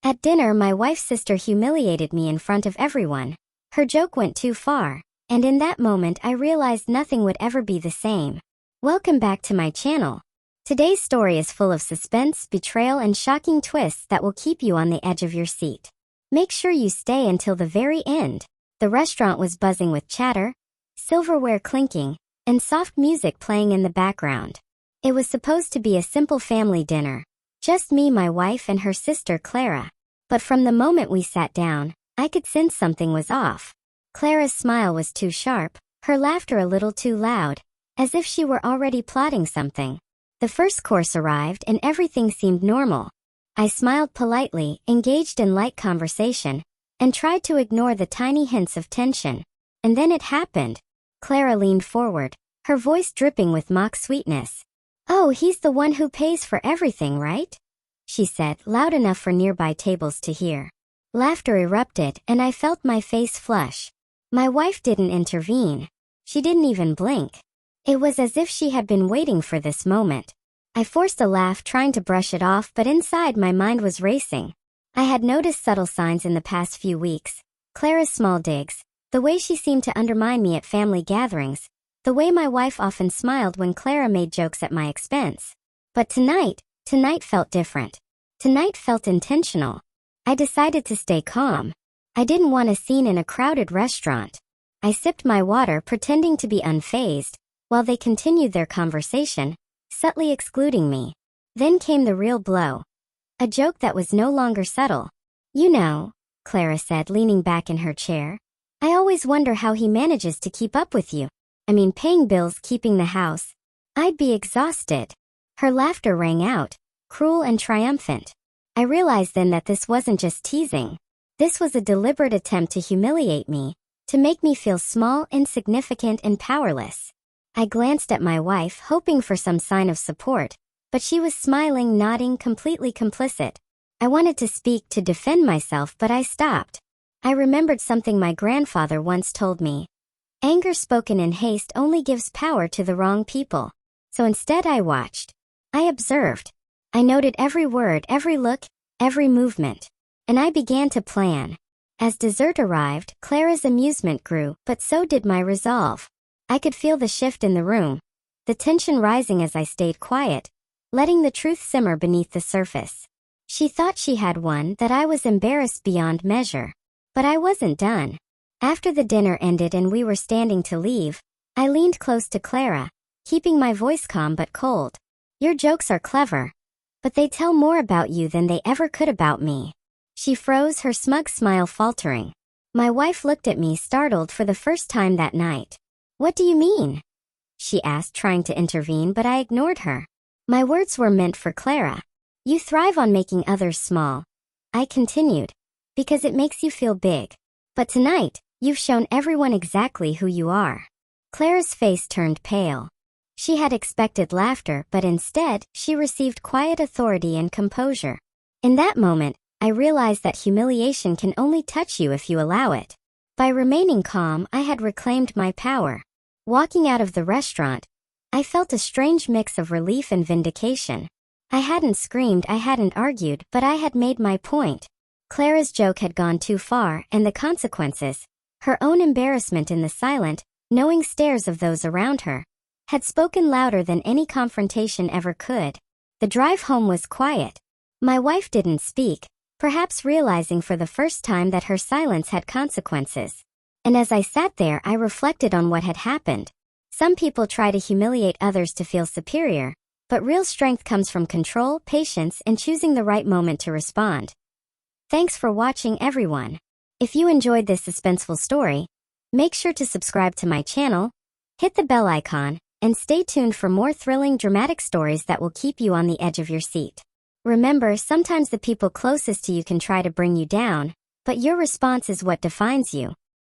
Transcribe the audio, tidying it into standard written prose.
At dinner, my wife's sister humiliated me in front of everyone. Her joke went too far, and in that moment I realized nothing would ever be the same. Welcome back to my channel. Today's story is full of suspense, betrayal, and shocking twists that will keep you on the edge of your seat. Make sure you stay until the very end. The restaurant was buzzing with chatter, silverware clinking, and soft music playing in the background. It was supposed to be a simple family dinner. Just me, my wife, and her sister Clara. But from the moment we sat down, I could sense something was off. Clara's smile was too sharp, her laughter a little too loud, as if she were already plotting something. The first course arrived and everything seemed normal. I smiled politely, engaged in light conversation, and tried to ignore the tiny hints of tension. And then it happened. Clara leaned forward, her voice dripping with mock sweetness. "Oh, he's the one who pays for everything, right?" she said, loud enough for nearby tables to hear. Laughter erupted, and I felt my face flush. My wife didn't intervene. She didn't even blink. It was as if she had been waiting for this moment. I forced a laugh, trying to brush it off, but inside my mind was racing. I had noticed subtle signs in the past few weeks. Clara's small digs, the way she seemed to undermine me at family gatherings, the way my wife often smiled when Clara made jokes at my expense. But tonight felt different. Tonight felt intentional. I decided to stay calm. I didn't want a scene in a crowded restaurant. I sipped my water, pretending to be unfazed, while they continued their conversation, subtly excluding me. Then came the real blow. A joke that was no longer subtle. "You know," Clara said, leaning back in her chair, "I always wonder how he manages to keep up with you. I mean, paying bills, keeping the house. I'd be exhausted." Her laughter rang out, cruel and triumphant. I realized then that this wasn't just teasing. This was a deliberate attempt to humiliate me, to make me feel small, insignificant, and powerless. I glanced at my wife, hoping for some sign of support, but she was smiling, nodding, completely complicit. I wanted to speak, to defend myself, but I stopped. I remembered something my grandfather once told me. Anger spoken in haste only gives power to the wrong people. So instead I watched. I observed. I noted every word, every look, every movement. And I began to plan. As dessert arrived, Clara's amusement grew, but so did my resolve. I could feel the shift in the room, the tension rising as I stayed quiet, letting the truth simmer beneath the surface. She thought she had won, that I was embarrassed beyond measure. But I wasn't done. After the dinner ended and we were standing to leave, I leaned close to Clara, keeping my voice calm but cold. "Your jokes are clever, but they tell more about you than they ever could about me." She froze, her smug smile faltering. My wife looked at me, startled for the first time that night. "What do you mean?" she asked, trying to intervene, but I ignored her. "My words were meant for Clara. You thrive on making others small," I continued, "because it makes you feel big. But tonight, you've shown everyone exactly who you are." Clara's face turned pale. She had expected laughter, but instead, she received quiet authority and composure. In that moment, I realized that humiliation can only touch you if you allow it. By remaining calm, I had reclaimed my power. Walking out of the restaurant, I felt a strange mix of relief and vindication. I hadn't screamed, I hadn't argued, but I had made my point. Clara's joke had gone too far, and the consequences, her own embarrassment in the silent, knowing stares of those around her, had spoken louder than any confrontation ever could. The drive home was quiet. My wife didn't speak, perhaps realizing for the first time that her silence had consequences. And as I sat there, I reflected on what had happened. Some people try to humiliate others to feel superior, but real strength comes from control, patience, and choosing the right moment to respond. Thanks for watching, everyone. If you enjoyed this suspenseful story, make sure to subscribe to my channel, hit the bell icon, and stay tuned for more thrilling, dramatic stories that will keep you on the edge of your seat. Remember, sometimes the people closest to you can try to bring you down, but your response is what defines you.